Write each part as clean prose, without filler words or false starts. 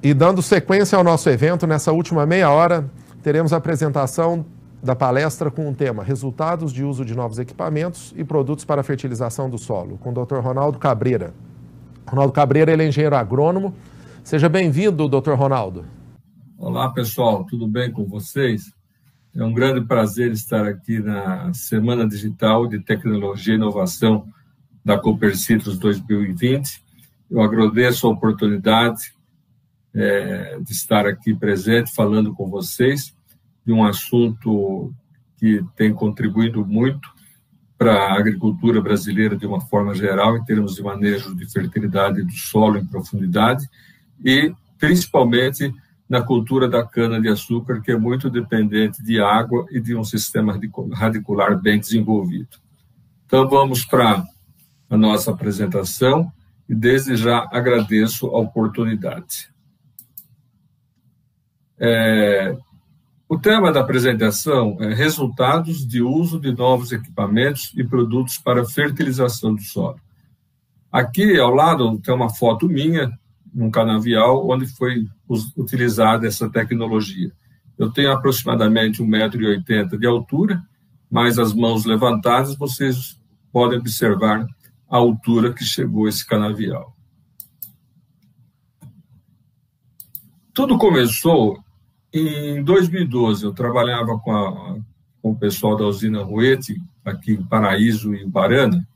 E dando sequência ao nosso evento, nessa última meia hora, teremos a apresentação da palestra com o tema Resultados de uso de novos equipamentos e produtos para a fertilização do solo, com o Dr. Ronaldo Cabreira. Ronaldo Cabreira, ele é engenheiro agrônomo. Seja bem-vindo, Dr. Ronaldo. Olá, pessoal, tudo bem com vocês? É um grande prazer estar aqui na Semana Digital de Tecnologia e Inovação da Copercitros 2020. Eu agradeço a oportunidade de estar aqui presente, falando com vocês de um assunto que tem contribuído muito para a agricultura brasileira de uma forma geral, em termos de manejo de fertilidade do solo em profundidade e, principalmente, na cultura da cana-de-açúcar, que é muito dependente de água e de um sistema radicular bem desenvolvido. Então, vamos para a nossa apresentação e, desde já, agradeço a oportunidade. O tema da apresentação é resultados de uso de novos equipamentos e produtos para fertilização do solo. Aqui, ao lado, tem uma foto minha, num canavial, onde foi utilizada essa tecnologia. Eu tenho aproximadamente 1,80 m de altura, mas as mãos levantadas, vocês podem observar a altura que chegou esse canavial. Tudo começou em 2012. Eu trabalhava com o pessoal da usina Ruete, aqui em Paraíso e Ubarana,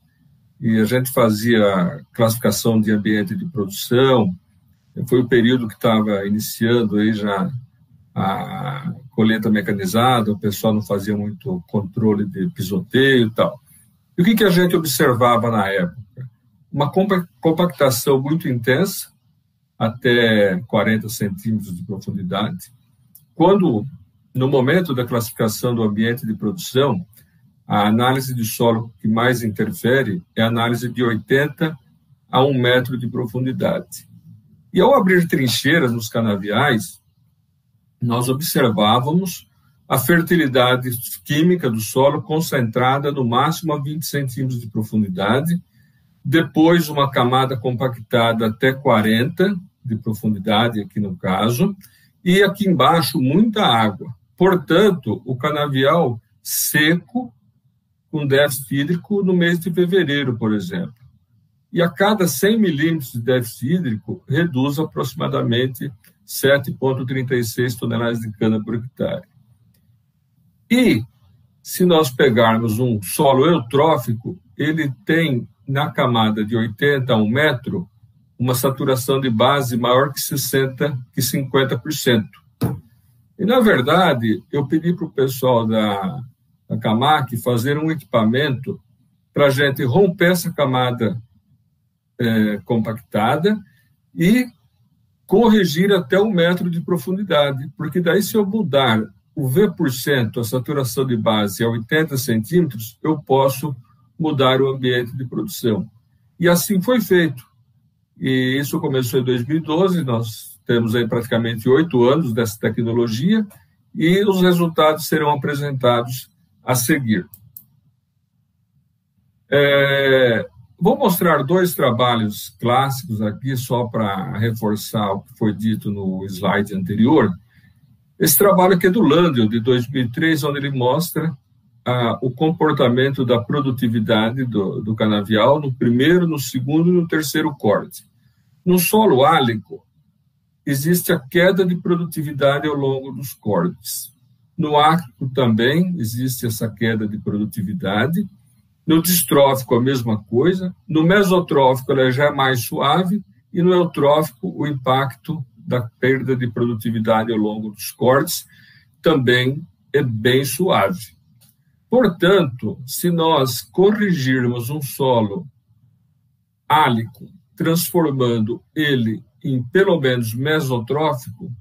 e a gente fazia classificação de ambiente de produção. Foi o período que estava iniciando aí já a colheita mecanizada, o pessoal não fazia muito controle de pisoteio e tal. E o que a gente observava na época? Uma compactação muito intensa, até 40 centímetros de profundidade, quando, no momento da classificação do ambiente de produção, a análise de solo que mais interfere é a análise de 80 a 1 metro de profundidade. E ao abrir trincheiras nos canaviais, nós observávamos a fertilidade química do solo concentrada no máximo a 20 centímetros de profundidade, depois uma camada compactada até 40 de profundidade, aqui no caso, e aqui embaixo muita água. Portanto, o canavial seco, com déficit hídrico no mês de fevereiro, por exemplo. E a cada 100 milímetros de déficit hídrico, reduz aproximadamente 7,36 toneladas de cana por hectare. E, se nós pegarmos um solo eutrófico, ele tem, na camada de 80 a 1 metro, uma saturação de base maior que 50%. E, na verdade, eu pedi para o pessoal da Camac fazer um equipamento para a gente romper essa camada compactada e corrigir até 1 metro de profundidade, porque daí, se eu mudar o V%, a saturação de base, a 80 centímetros, eu posso mudar o ambiente de produção. E assim foi feito. E isso começou em 2012, nós temos aí praticamente 8 anos dessa tecnologia e os resultados serão apresentados a seguir. Vou mostrar 2 trabalhos clássicos aqui, só para reforçar o que foi dito no slide anterior. Esse trabalho aqui é do Landel, de 2003, onde ele mostra o comportamento da produtividade do canavial no primeiro, no segundo e no terceiro corte. No solo álico, existe a queda de produtividade ao longo dos cortes. No ácido também existe essa queda de produtividade. No distrófico, a mesma coisa. No mesotrófico, ela já é mais suave. E no eutrófico, o impacto da perda de produtividade ao longo dos cortes também é bem suave. Portanto, se nós corrigirmos um solo álico, transformando ele em pelo menos mesotrófico,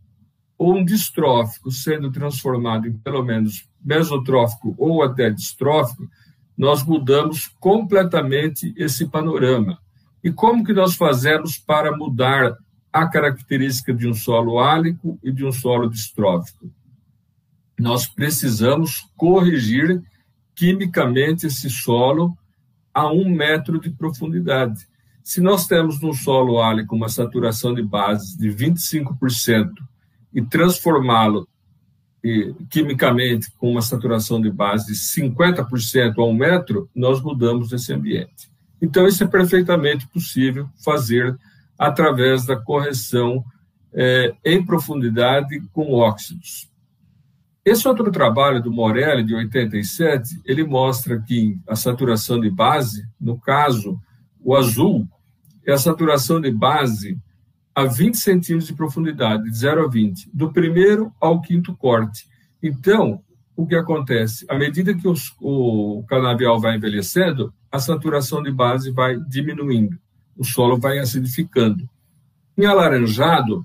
ou um distrófico sendo transformado em pelo menos mesotrófico ou até distrófico, nós mudamos completamente esse panorama. E como que nós fazemos para mudar a característica de um solo álico e de um solo distrófico? Nós precisamos corrigir quimicamente esse solo a 1 metro de profundidade. Se nós temos no solo álico uma saturação de bases de 25% e transformá-lo quimicamente com uma saturação de base de 50% a 1 metro, nós mudamos esse ambiente. Então, isso é perfeitamente possível fazer através da correção em profundidade com óxidos. Esse outro trabalho do Morelli, de 87, ele mostra que a saturação de base, no caso, o azul, é a saturação de base a 20 centímetros de profundidade, de 0 a 20, do primeiro ao quinto corte. Então, o que acontece? À medida que o canavial vai envelhecendo, a saturação de base vai diminuindo, o solo vai acidificando. Em alaranjado,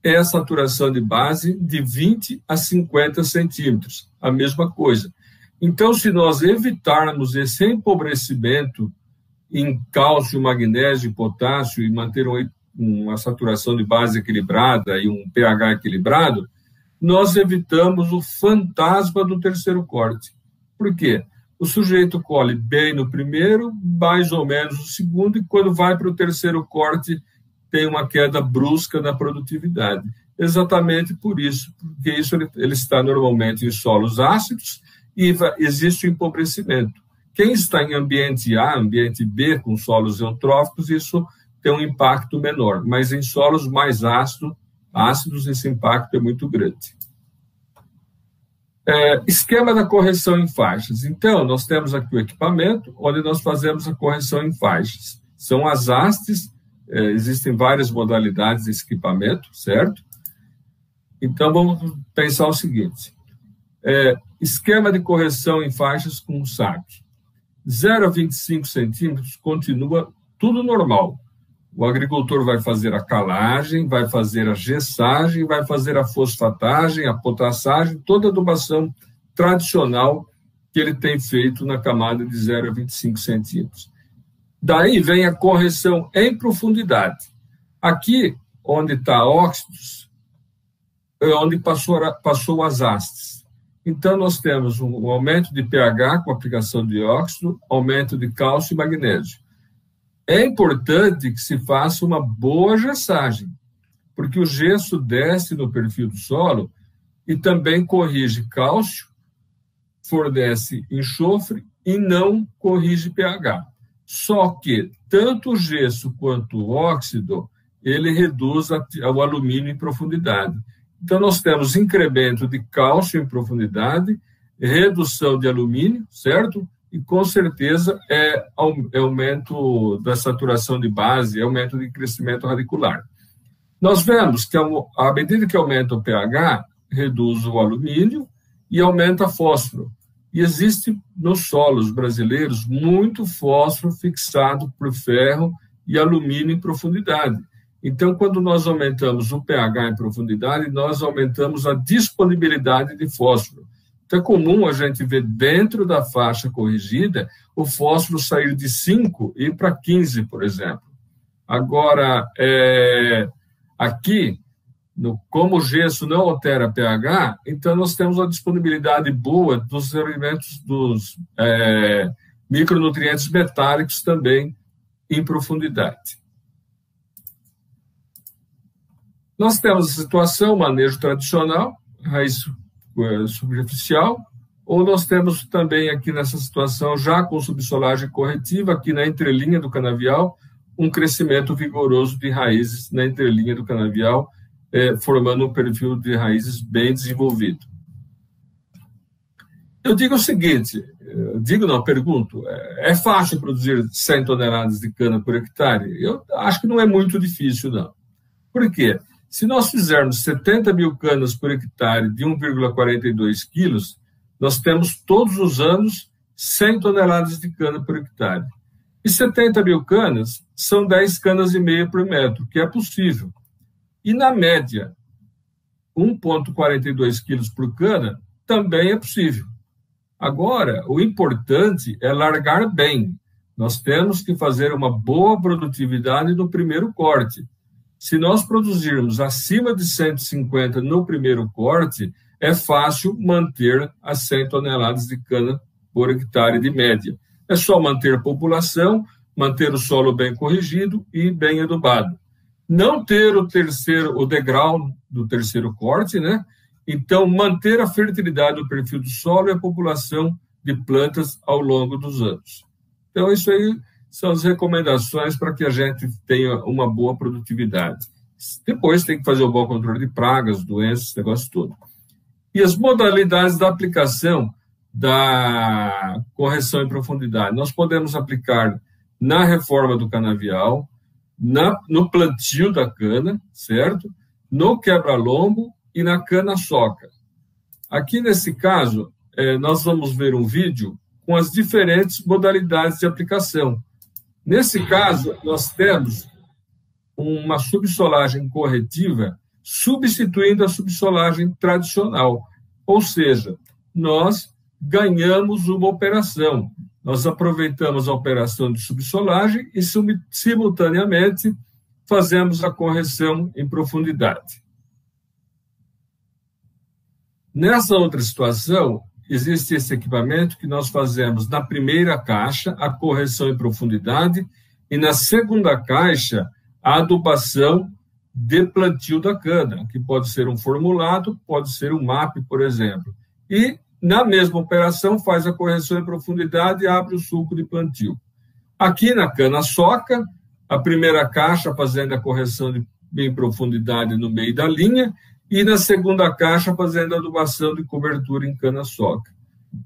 é a saturação de base de 20 a 50 centímetros, a mesma coisa. Então, se nós evitarmos esse empobrecimento em cálcio, magnésio e potássio e manter uma saturação de base equilibrada e um pH equilibrado, nós evitamos o fantasma do terceiro corte. Por quê? O sujeito colhe bem no primeiro, mais ou menos no segundo, e quando vai para o terceiro corte, tem uma queda brusca na produtividade. Exatamente por isso, porque isso ele está normalmente em solos ácidos e existe o empobrecimento. Quem está em ambiente A, ambiente B, com solos eutróficos, isso tem um impacto menor, mas em solos mais ácidos esse impacto é muito grande. Esquema da correção em faixas. Então, nós temos aqui o equipamento, onde nós fazemos a correção em faixas. São as hastes, existem várias modalidades desse equipamento, certo? Então, vamos pensar o seguinte. Esquema de correção em faixas com SAG. 0 a 25 centímetros continua tudo normal. O agricultor vai fazer a calagem, vai fazer a gessagem, vai fazer a fosfatagem, a potassagem, toda a adubação tradicional que ele tem feito na camada de 0 a 25 centímetros. Daí vem a correção em profundidade. Aqui, onde está óxidos, é onde passou as hastes. Então, nós temos um aumento de pH com aplicação de óxido, aumento de cálcio e magnésio. É importante que se faça uma boa gessagem, porque o gesso desce no perfil do solo e também corrige cálcio, fornece enxofre e não corrige pH. Só que tanto o gesso quanto o óxido, ele reduz o alumínio em profundidade. Então, nós temos incremento de cálcio em profundidade, redução de alumínio, certo? E, com certeza, aumento da saturação de base, aumento de crescimento radicular. Nós vemos que, à medida que aumenta o pH, reduz o alumínio e aumenta fósforo. E existe, nos solos brasileiros, muito fósforo fixado por ferro e alumínio em profundidade. Então, quando nós aumentamos o pH em profundidade, nós aumentamos a disponibilidade de fósforo. Então, é comum a gente ver dentro da faixa corrigida o fósforo sair de 5 e ir para 15, por exemplo. Agora, aqui, como o gesso não altera pH, então nós temos uma disponibilidade boa dos elementos, dos micronutrientes metálicos também em profundidade. Nós temos a situação, manejo tradicional, raiz superficial, ou nós temos também aqui nessa situação, já com subsolagem corretiva, aqui na entrelinha do canavial, um crescimento vigoroso de raízes na entrelinha do canavial, formando um perfil de raízes bem desenvolvido. Eu digo o seguinte, pergunto, é fácil produzir 100 toneladas de cana por hectare? Eu acho que não é muito difícil, não. Por quê? Se nós fizermos 70 mil canas por hectare de 1,42 quilos, nós temos todos os anos 100 toneladas de cana por hectare. E 70 mil canas são 10 canas e meia por metro, que é possível. E na média, 1,42 quilos por cana também é possível. Agora, o importante é largar bem. Nós temos que fazer uma boa produtividade no primeiro corte. Se nós produzirmos acima de 150 no primeiro corte, é fácil manter as 100 toneladas de cana por hectare de média. É só manter a população, manter o solo bem corrigido e bem adubado. Não ter o degrau do terceiro corte, né? Então, manter a fertilidade do perfil do solo e a população de plantas ao longo dos anos. Então, isso aí são as recomendações para que a gente tenha uma boa produtividade. Depois tem que fazer o bom controle de pragas, doenças, esse negócio todo. E as modalidades da aplicação da correção em profundidade. Nós podemos aplicar na reforma do canavial, no plantio da cana, certo? No quebra-lombo e na cana-soca. Aqui, nesse caso, nós vamos ver um vídeo com as diferentes modalidades de aplicação. Nesse caso, nós temos uma subsolagem corretiva substituindo a subsolagem tradicional. Ou seja, nós ganhamos uma operação. Nós aproveitamos a operação de subsolagem e, simultaneamente, fazemos a correção em profundidade. Nessa outra situação, existe esse equipamento que nós fazemos na primeira caixa, a correção em profundidade, e na segunda caixa, a adubação de plantio da cana, que pode ser um formulado, pode ser um MAP, por exemplo. E, na mesma operação, faz a correção em profundidade e abre o sulco de plantio. Aqui na cana-soca, a primeira caixa fazendo a correção em profundidade no meio da linha, e na segunda caixa fazendo a adubação de cobertura em cana-soca.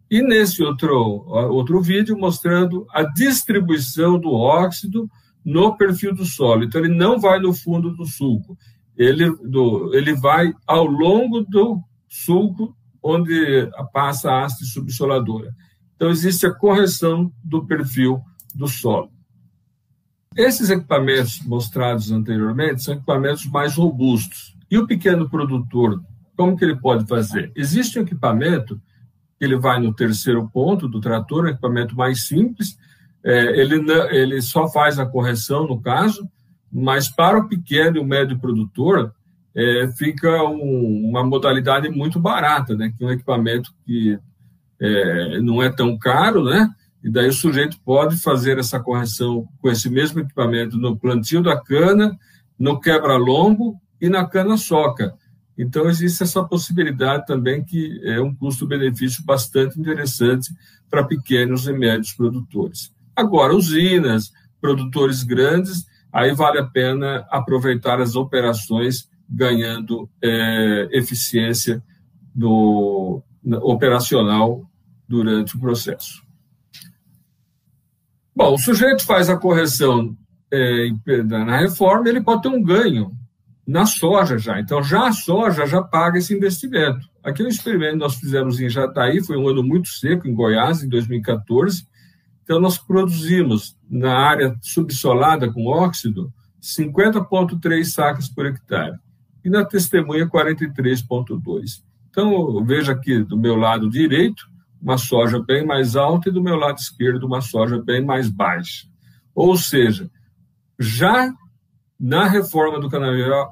E nesse outro vídeo mostrando a distribuição do óxido no perfil do solo. Então, ele não vai no fundo do sulco, ele vai ao longo do sulco, onde passa a haste subsoladora. Então, existe a correção do perfil do solo. Esses equipamentos mostrados anteriormente são equipamentos mais robustos. E o pequeno produtor, como que ele pode fazer? Existe um equipamento, ele vai no terceiro ponto do trator, um equipamento mais simples, ele só faz a correção, no caso, mas para o pequeno e o médio produtor, fica uma modalidade muito barata, né? Que é um equipamento que não é tão caro, né? E daí o sujeito pode fazer essa correção com esse mesmo equipamento no plantio da cana, no quebra-lombo e na cana-soca. Então, existe essa possibilidade também, que é um custo-benefício bastante interessante para pequenos e médios produtores. Agora, usinas, produtores grandes, aí vale a pena aproveitar as operações ganhando eficiência operacional durante o processo. Bom, o sujeito faz a correção na reforma, ele pode ter um ganho na soja já. Então, já a soja já paga esse investimento. Aqui é um experimento que nós fizemos em Jataí, foi um ano muito seco em Goiás, em 2014. Então, nós produzimos na área subsolada com óxido 50,3 sacas por hectare. E na testemunha, 43,2. Então, veja aqui do meu lado direito, uma soja bem mais alta, e do meu lado esquerdo, uma soja bem mais baixa. Ou seja, já na reforma do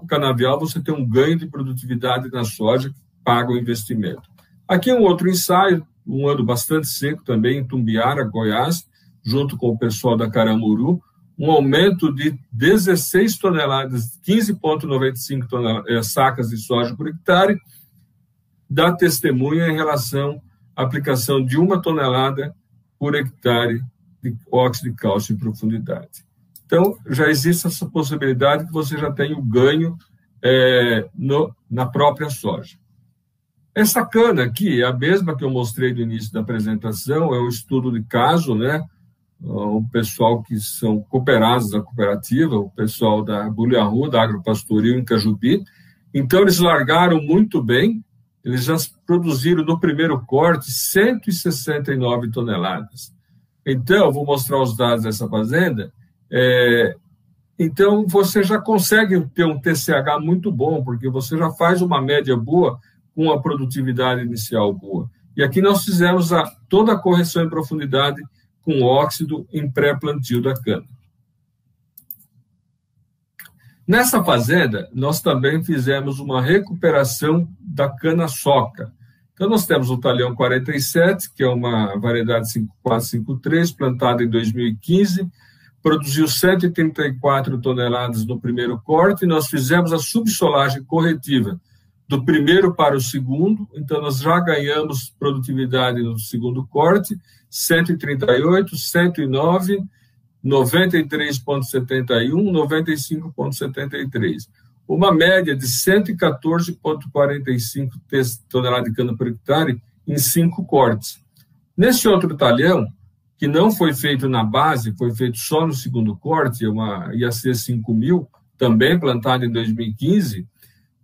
canavial, você tem um ganho de produtividade na soja que paga o investimento. Aqui um outro ensaio, um ano bastante seco também, em Tumbiara, Goiás, junto com o pessoal da Caramuru, um aumento de 16 toneladas, 15,95 sacas de soja por hectare, dá testemunha em relação à aplicação de 1 tonelada por hectare de óxido de cálcio em profundidade. Então, já existe essa possibilidade que você já tem o ganho na própria soja. Essa cana aqui é a mesma que eu mostrei no início da apresentação, é um estudo de caso, né? O pessoal que são cooperados da cooperativa, o pessoal da Bulharu, da Agropastoril em Cajubi. Então, eles largaram muito bem, eles já produziram no primeiro corte 169 toneladas. Então, eu vou mostrar os dados dessa fazenda. Então, você já consegue ter um TCH muito bom, porque você já faz uma média boa com a produtividade inicial boa. E aqui nós fizemos toda a correção em profundidade com óxido em pré-plantio da cana. Nessa fazenda, nós também fizemos uma recuperação da cana-soca. Então, nós temos o talhão 47, que é uma variedade 5453, plantada em 2015, produziu 134 toneladas no primeiro corte, e nós fizemos a subsolagem corretiva do primeiro para o segundo, então nós já ganhamos produtividade no segundo corte, 138, 109, 93,71, 95,73. Uma média de 114,45 toneladas de cana por hectare em 5 cortes. Nesse outro talhão, que não foi feito na base, foi feito só no segundo corte, ia ser 5.000, também plantado em 2015,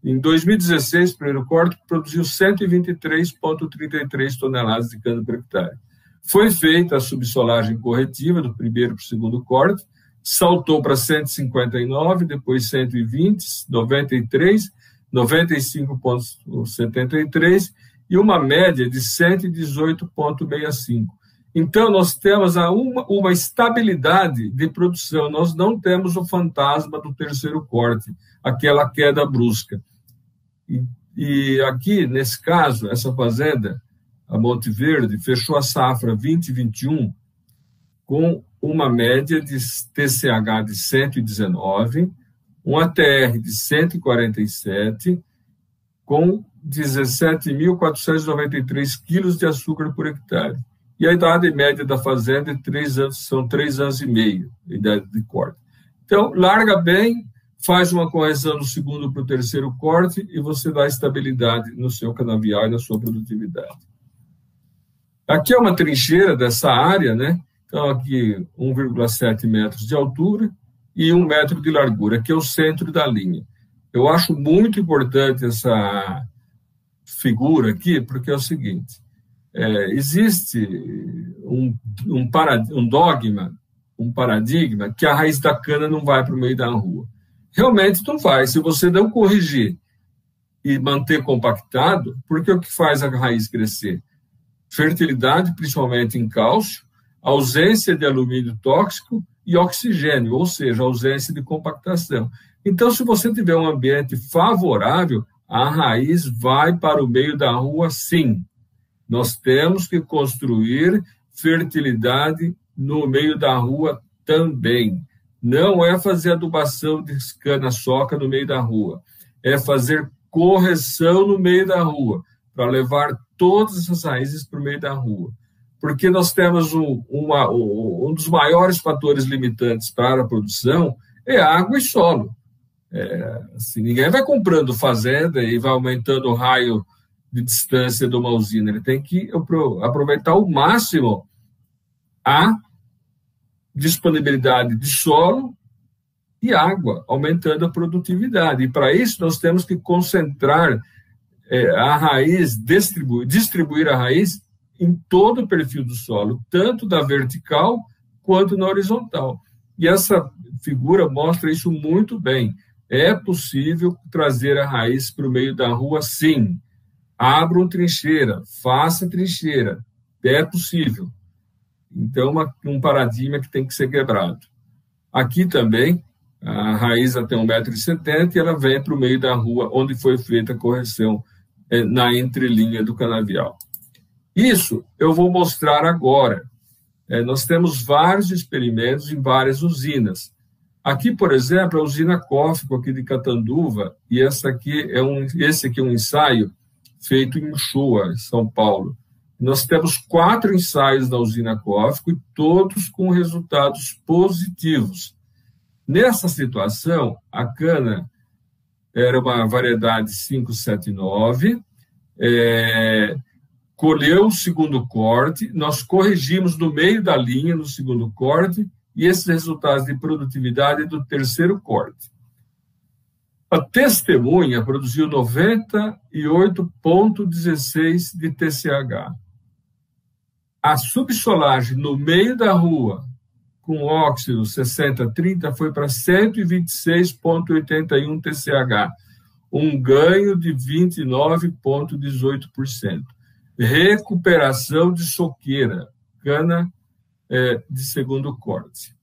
em 2016, o primeiro corte produziu 123,33 toneladas de cana por hectare. Foi feita a subsolagem corretiva do primeiro para o segundo corte, saltou para 159, depois 120, 93, 95,73 e uma média de 118,65. Então, nós temos uma estabilidade de produção, nós não temos o fantasma do terceiro corte, aquela queda brusca. E aqui, nesse caso, essa fazenda, a Monte Verde, fechou a safra 2021 com uma média de TCH de 119, um ATR de 147, com 17.493 quilos de açúcar por hectare. E a idade média da fazenda é 3 anos, são 3 anos e meio, a idade de corte. Então, larga bem, faz uma correção do segundo para o terceiro corte e você dá estabilidade no seu canavial e na sua produtividade. Aqui é uma trincheira dessa área, né? Então, aqui 1,7 metros de altura e 1 metro de largura, que é o centro da linha. Eu acho muito importante essa figura aqui, porque é o seguinte, existe um paradigma que a raiz da cana não vai para o meio da rua. Realmente não vai, se você não corrigir e manter compactado, porque o que faz a raiz crescer? Fertilidade, principalmente em cálcio, ausência de alumínio tóxico e oxigênio, ou seja, ausência de compactação. Então, se você tiver um ambiente favorável, a raiz vai para o meio da rua, sim. Nós temos que construir fertilidade no meio da rua também. Não é fazer adubação de cana-soca no meio da rua, é fazer correção no meio da rua, para levar todas essas raízes para o meio da rua. Porque nós temos um dos maiores fatores limitantes para a produção é água e solo. Assim, ninguém vai comprando fazenda e vai aumentando o raio de distância de uma usina. Ele tem que aproveitar ao máximo a disponibilidade de solo e água, aumentando a produtividade. E para isso nós temos que concentrar a raiz, distribuir a raiz em todo o perfil do solo, tanto da vertical quanto na horizontal. E essa figura mostra isso muito bem. É possível trazer a raiz para o meio da rua, sim. Abram trincheira, faça trincheira. É possível. Então, um paradigma que tem que ser quebrado. Aqui também, a raiz até 1,70 m e ela vem para o meio da rua, onde foi feita a correção na entrelinha do canavial. Isso eu vou mostrar agora. Nós temos vários experimentos em várias usinas. Aqui, por exemplo, a usina Cófico, aqui de Catanduva, e esse aqui é um ensaio feito em Uchoa, em São Paulo. Nós temos 4 ensaios da usina Cófico e todos com resultados positivos. Nessa situação, a cana era uma variedade 579, colheu o segundo corte, nós corrigimos no meio da linha no segundo corte e esses resultados de produtividade do terceiro corte. A testemunha produziu 98,16 de TCH. A subsolagem no meio da rua, com óxido 60-30, foi para 126,81 TCH, um ganho de 29,18%. Recuperação de soqueira, cana de segundo corte.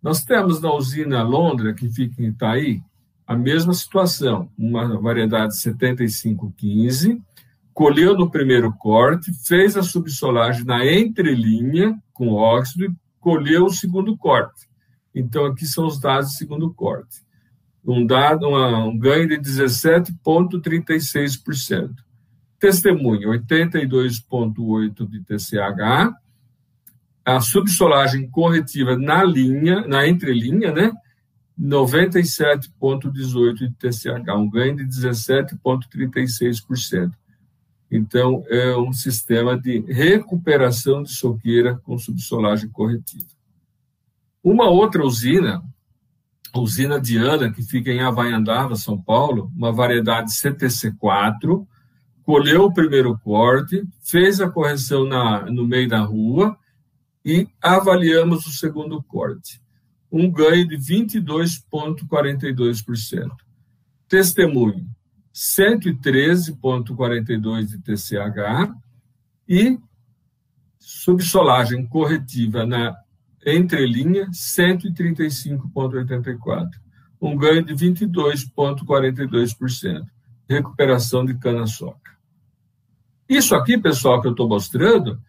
Nós temos na usina Londra, que fica em Itaí, a mesma situação, uma variedade 7515, colheu no primeiro corte, fez a subsolagem na entrelinha com óxido colheu o segundo corte. Então, aqui são os dados do segundo corte. Um ganho de 17,36%. Testemunha, 82,8% de TCH. A subsolagem corretiva na entrelinha, né? 97,18% de TCH, um ganho de 17,36%. Então, é um sistema de recuperação de soqueira com subsolagem corretiva. Uma outra usina, a usina Diana, que fica em Havaiandava, São Paulo, uma variedade CTC4, colheu o primeiro corte, fez a correção no meio da rua e avaliamos o segundo corte. Um ganho de 22,42%. Testemunho, 113,42% de TCH e subsolagem corretiva na entrelinha, 135,84%. Um ganho de 22,42%. Recuperação de cana-soca. Isso aqui, pessoal, que eu estou mostrando,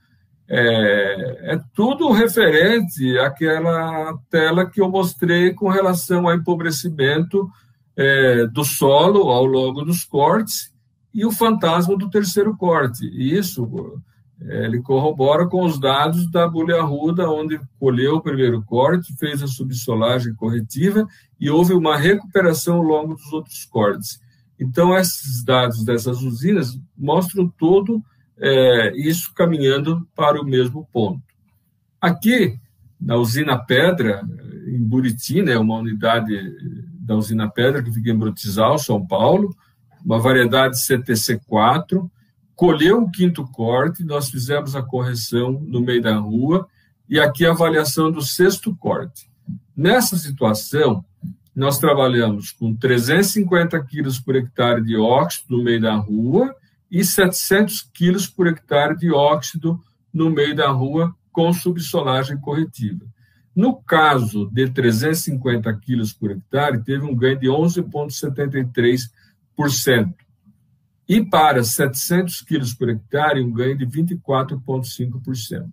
é tudo referente àquela tela que eu mostrei com relação ao empobrecimento do solo ao longo dos cortes e o fantasma do terceiro corte. E isso ele corrobora com os dados da Bulha Arruda, onde colheu o primeiro corte, fez a subsolagem corretiva e houve uma recuperação ao longo dos outros cortes. Então, esses dados dessas usinas mostram todo isso caminhando para o mesmo ponto. Aqui, na usina Pedra, em Buriti, né, uma unidade da usina Pedra, que fica em Brutizal, São Paulo, uma variedade CTC4, colheu o quinto corte, nós fizemos a correção no meio da rua, e aqui a avaliação do sexto corte. Nessa situação, nós trabalhamos com 350 quilos por hectare de óxido no meio da rua e 700 quilos por hectare de óxido no meio da rua com subsolagem corretiva. No caso de 350 quilos por hectare, teve um ganho de 11,73%. E para 700 quilos por hectare, um ganho de 24,5%.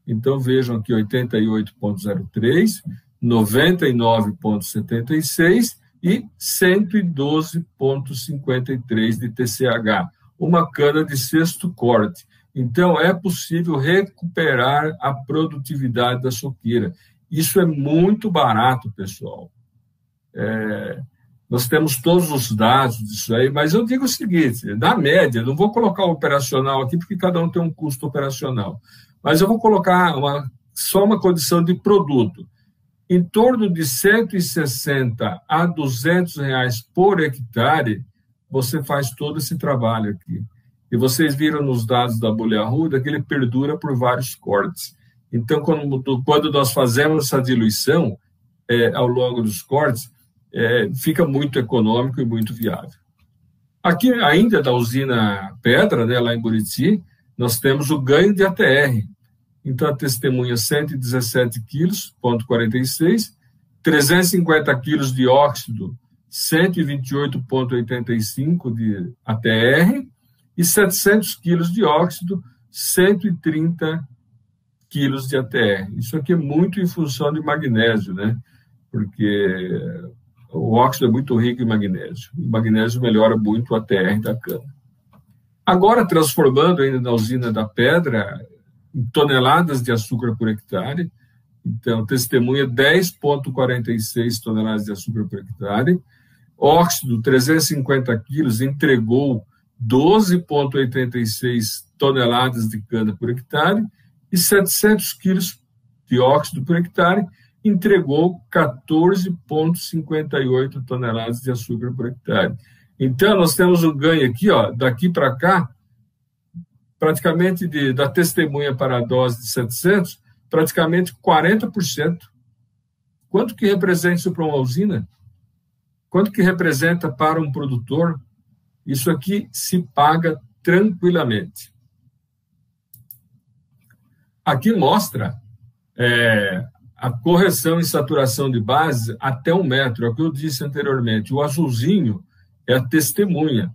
Então, vejam aqui 88,03%, 99,76% e 112,53% de TCH. Uma cana de sexto corte. Então, é possível recuperar a produtividade da soqueira. Isso é muito barato, pessoal. Nós temos todos os dados disso aí, mas eu digo o seguinte, na média, não vou colocar o operacional aqui, porque cada um tem um custo operacional, mas eu vou colocar só uma condição de produto. Em torno de 160 a 200 reais por hectare, você faz todo esse trabalho aqui. E vocês viram nos dados da Bulha Arruda que ele perdura por vários cortes. Então, quando nós fazemos essa diluição ao longo dos cortes, fica muito econômico e muito viável. Aqui, ainda da usina Pedra, né, lá em Buriti, nós temos o ganho de ATR. Então, a testemunha 117 quilos, 0,46, 350 quilos de óxido, 128,85 de ATR, e 700 quilos de óxido, 130 quilos de ATR. Isso aqui é muito em função de magnésio, né? Porque o óxido é muito rico em magnésio. O magnésio melhora muito o ATR da cana. Agora, transformando ainda na usina da Pedra, em toneladas de açúcar por hectare. Então, testemunha 10,46 toneladas de açúcar por hectare. Óxido, 350 quilos, entregou 12,86 toneladas de cana por hectare. E 700 quilos de óxido por hectare entregou 14,58 toneladas de açúcar por hectare. Então, nós temos um ganho aqui, ó, daqui para cá, praticamente da testemunha para a dose de 700, praticamente 40%. Quanto que representa isso para uma usina? Quanto que representa para um produtor? Isso aqui se paga tranquilamente. Aqui mostra a correção e saturação de base até 1 metro, é o que eu disse anteriormente. O azulzinho é a testemunha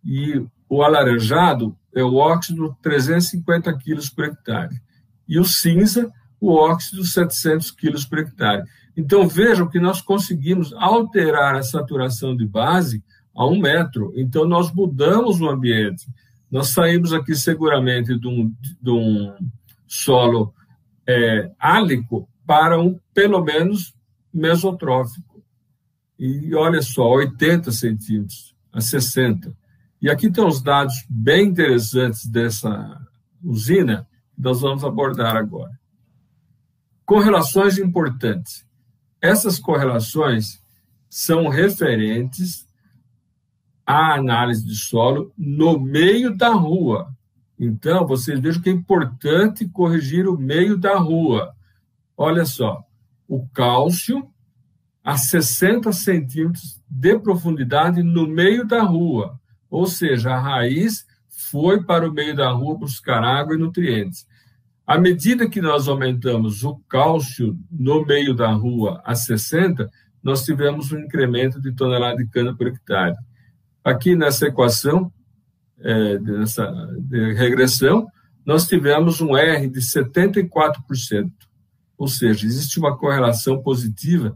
e o alaranjado é o óxido 350 quilos por hectare. E o cinza, o óxido 700 quilos por hectare. Então, vejam que nós conseguimos alterar a saturação de base a 1 metro. Então, nós mudamos o ambiente. Nós saímos aqui seguramente de um solo álico para pelo menos, mesotrófico. E olha só, 80 centímetros a 60. E aqui tem os dados bem interessantes dessa usina, que nós vamos abordar agora. Correlações importantes. Essas correlações são referentes à análise de solo no meio da rua. Então, vocês vejam que é importante corrigir o meio da rua. Olha só, o cálcio a 60 centímetros de profundidade no meio da rua. Ou seja, a raiz foi para o meio da rua buscar água e nutrientes. À medida que nós aumentamos o cálcio no meio da rua a 60, nós tivemos um incremento de tonelada de cana por hectare. Aqui nessa equação, de regressão, nós tivemos um R de 74%. Ou seja, existe uma correlação positiva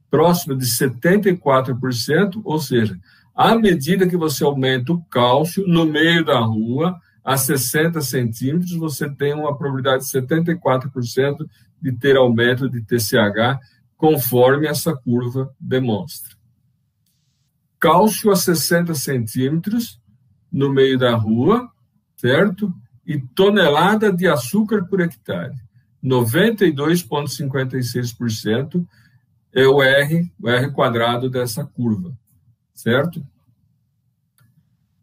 próxima de 74%, ou seja, à medida que você aumenta o cálcio no meio da rua, a 60 centímetros, você tem uma probabilidade de 74% de ter aumento de TCH, conforme essa curva demonstra. Cálcio a 60 centímetros no meio da rua, certo? E tonelada de açúcar por hectare. 92,56% é o R quadrado dessa curva, certo?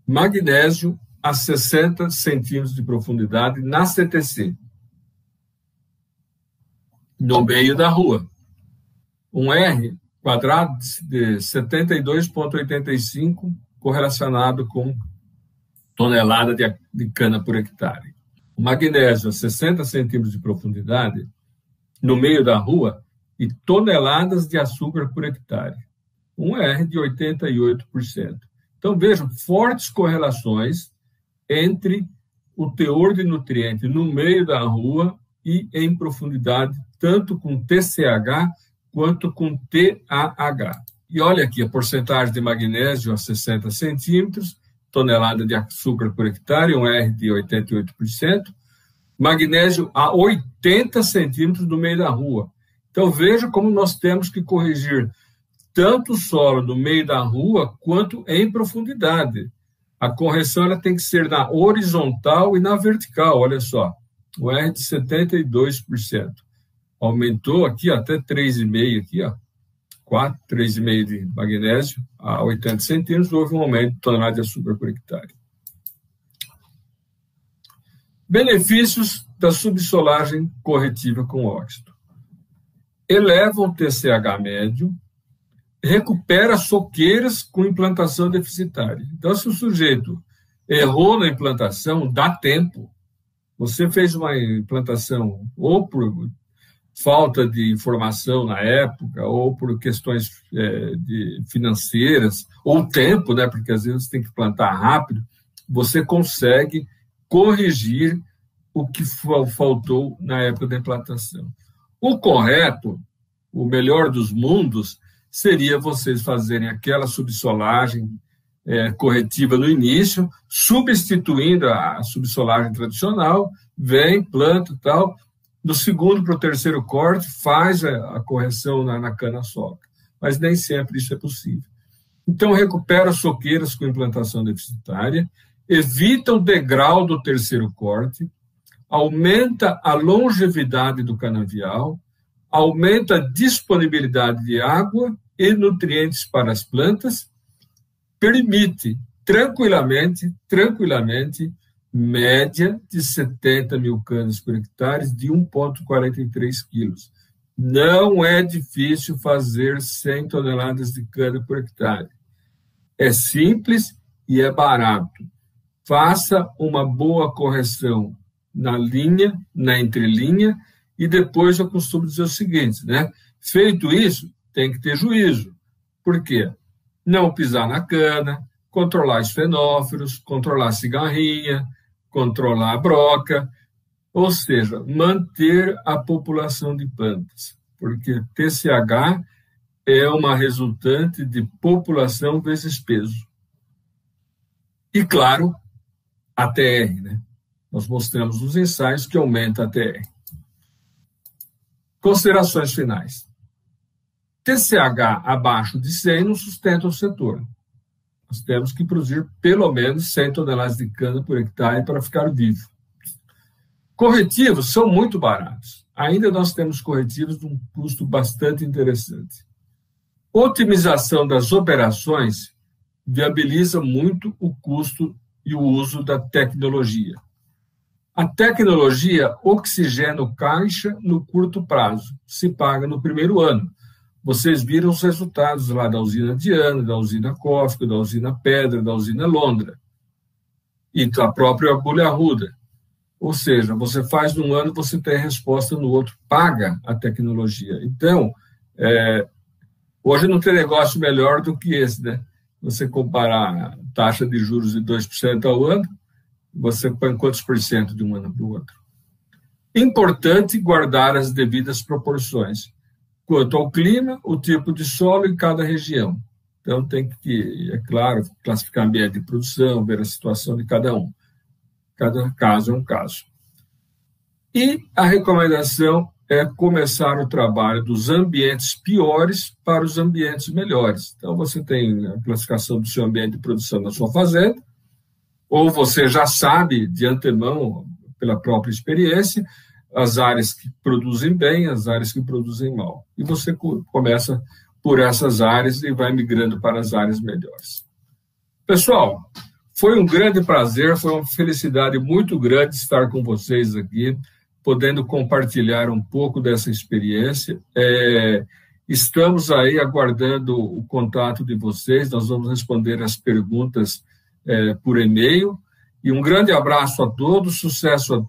Magnésio a 60 centímetros de profundidade na CTC, no meio da rua. Um R quadrado de 72,85 correlacionado com tonelada de cana por hectare. O magnésio a 60 centímetros de profundidade no meio da rua e toneladas de açúcar por hectare. Um R de 88%. Então, vejam, fortes correlações entre o teor de nutriente no meio da rua e em profundidade, tanto com TCH quanto com TAH. E olha aqui a porcentagem de magnésio a 60 centímetros, tonelada de açúcar por hectare, um R de 88%, magnésio a 80 centímetros no meio da rua. Então, veja como nós temos que corrigir tanto o solo no meio da rua quanto em profundidade. A correção ela tem que ser na horizontal e na vertical, olha só, o R de 72%. Aumentou aqui até 3,5 aqui, ó, 3,5 de magnésio a 80 centímetros, houve um aumento de tonelada de açúcar por hectare. Benefícios da subsolagem corretiva com óxido. Eleva o TCH médio, recupera soqueiras com implantação deficitária. Então, se o sujeito errou na implantação, dá tempo. Você fez uma implantação ou por falta de informação na época, ou por questões financeiras, ou tempo, né, porque às vezes você tem que plantar rápido, você consegue corrigir o que faltou na época da implantação. O correto, o melhor dos mundos, seria vocês fazerem aquela subsolagem corretiva no início, substituindo a subsolagem tradicional, vem, planta e tal. Do segundo para o terceiro corte, faz a correção na cana-soca. Mas nem sempre isso é possível. Então, recupera soqueiras com implantação deficitária, evita o degrau do terceiro corte, aumenta a longevidade do canavial, aumenta a disponibilidade de água e nutrientes para as plantas, permite tranquilamente, média de 70 mil canas por hectare de 1,43 quilos. Não é difícil fazer 100 toneladas de cana por hectare. É simples e é barato. Faça uma boa correção na linha, na entrelinha, e depois eu costumo dizer o seguinte, né? Feito isso, tem que ter juízo. Por quê? Não pisar na cana, controlar os fenófilos, controlar a cigarrinha, controlar a broca, Ou seja, manter a população de plantas, porque TCH é uma resultante de população vezes peso. E, claro, a TR, né? Nós mostramos nos ensaios que aumenta a TR. Considerações finais. TCH abaixo de 100 não sustenta o setor. Nós temos que produzir pelo menos 100 toneladas de cana por hectare para ficar vivo. Corretivos são muito baratos. Ainda nós temos corretivos de um custo bastante interessante. Otimização das operações viabiliza muito o custo e o uso da tecnologia. A tecnologia oxigena o caixa no curto prazo, se paga no primeiro ano. Vocês viram os resultados lá da usina Diana, da usina Cófico, da usina Pedra, da usina Londra e da própria Agulha Arruda. Ou seja, você faz num ano, você tem resposta no outro, paga a tecnologia. Então, hoje não tem negócio melhor do que esse, né? Você comparar a taxa de juros de 2% ao ano, você põe quantos por cento de um ano para o outro? Importante guardar as devidas proporções quanto ao clima, o tipo de solo em cada região. Então, tem que, é claro, classificar ambiente de produção, ver a situação de cada um. Cada caso é um caso. E a recomendação é começar o trabalho dos ambientes piores para os ambientes melhores. Então, você tem a classificação do seu ambiente de produção na sua fazenda, ou você já sabe de antemão, pela própria experiência, as áreas que produzem bem, as áreas que produzem mal. E você começa por essas áreas e vai migrando para as áreas melhores. Pessoal, foi um grande prazer, foi uma felicidade muito grande estar com vocês aqui, podendo compartilhar um pouco dessa experiência. Estamos aí aguardando o contato de vocês, nós vamos responder as perguntas por e-mail. E um grande abraço a todos, sucesso a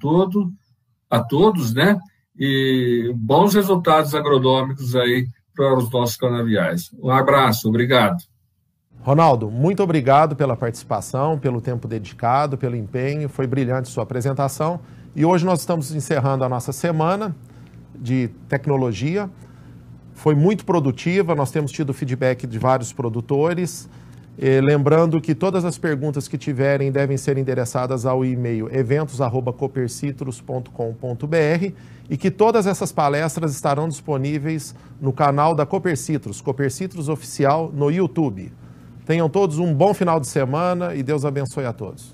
todos, né? E bons resultados agronômicos aí para os nossos canaviais. Um abraço, obrigado. Ronaldo, muito obrigado pela participação, pelo tempo dedicado, pelo empenho, foi brilhante sua apresentação. E hoje nós estamos encerrando a nossa semana de tecnologia. Foi muito produtiva, nós temos tido feedback de vários produtores. Lembrando que todas as perguntas que tiverem devem ser endereçadas ao e-mail eventos@copercitrus.com.br e que todas essas palestras estarão disponíveis no canal da Copercitrus, Copercitrus Oficial, no YouTube. Tenham todos um bom final de semana e Deus abençoe a todos.